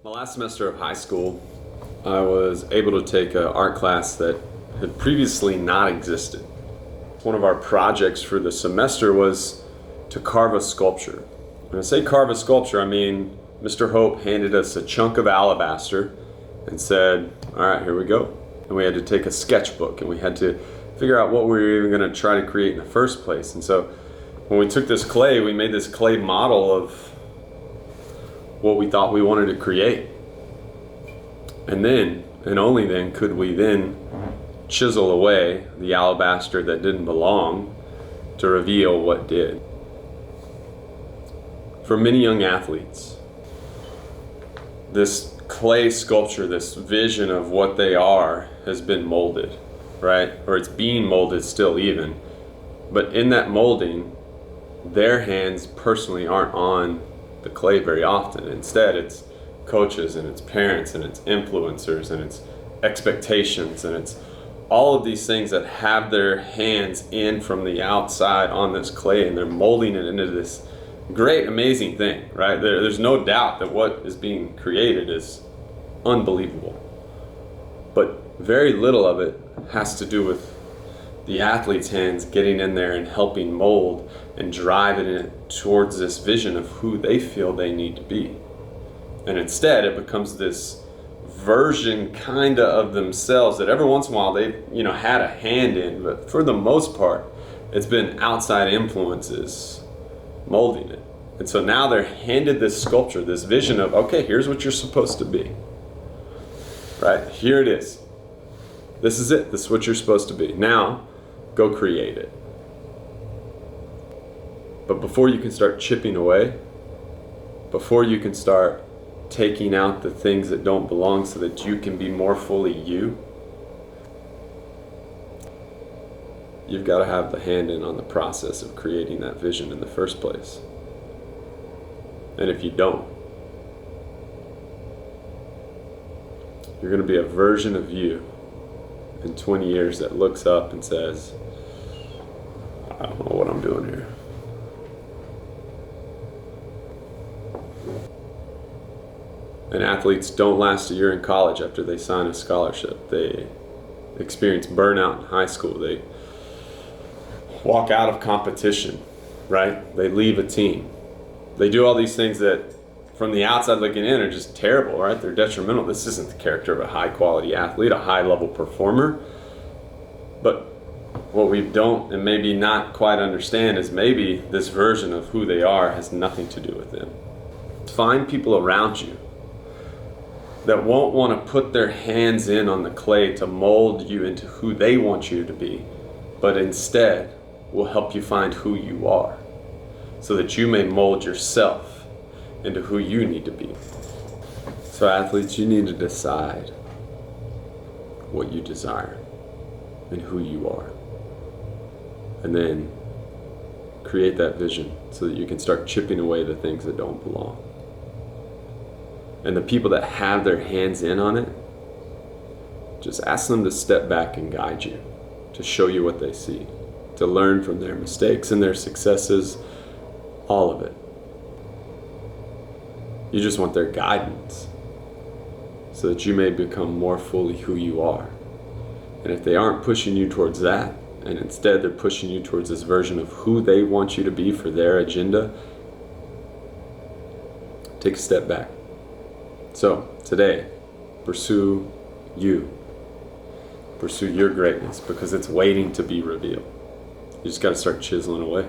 My last semester of high school, I was able to take an art class that had previously not existed. One of our projects for the semester was to carve a sculpture. When I say carve a sculpture, I mean Mr. Hope handed us a chunk of alabaster and said, all right, here we go. And we had to take a sketchbook and we had to figure out what we were even going to try to create in the first place. And so when we took this clay, we made this clay model of what we thought we wanted to create. And then, and only then, could we then chisel away the alabaster that didn't belong to reveal what did. For many young athletes, this clay sculpture, this vision of what they are, has been molded, right? Or it's being molded still even. But in that molding, their hands personally aren't on the clay very often. Instead, it's coaches and it's parents and it's influencers and it's expectations and it's all of these things that have their hands in from the outside on this clay, and they're molding it into this great, amazing thing, right? There's no doubt that what is being created is unbelievable. But very little of it has to do with the athlete's hands getting in there and helping mold and driving it towards this vision of who they feel they need to be. And instead, it becomes this version kinda of themselves that every once in a while they've had a hand in, but for the most part, it's been outside influences molding it. And so now they're handed this sculpture, this vision of, okay, here's what you're supposed to be. Right? Here it is. This is it. This is what you're supposed to be. Now, go create it. But before you can start chipping away, before you can start taking out the things that don't belong so that you can be more fully you, you've got to have the hand in on the process of creating that vision in the first place. And if you don't, you're going to be a version of you in 20 years that looks up and says, I don't know what I'm doing here. And athletes don't last a year in college after they sign a scholarship. They experience burnout in high school. They walk out of competition, right? They leave a team. They do all these things that from the outside looking in are just terrible, right? They're detrimental. This isn't the character of a high quality athlete, a high level performer. But what we don't and maybe not quite understand is maybe this version of who they are has nothing to do with them. Find people around you that won't want to put their hands in on the clay to mold you into who they want you to be, but instead will help you find who you are so that you may mold yourself into who you need to be. So athletes, you need to decide what you desire and who you are. And then create that vision so that you can start chipping away the things that don't belong. And the people that have their hands in on it, just ask them to step back and guide you, to show you what they see, to learn from their mistakes and their successes, all of it. You just want their guidance so that you may become more fully who you are. And if they aren't pushing you towards that, and instead they're pushing you towards this version of who they want you to be for their agenda, take a step back. So today, pursue you. Pursue your greatness because it's waiting to be revealed. You just got to start chiseling away.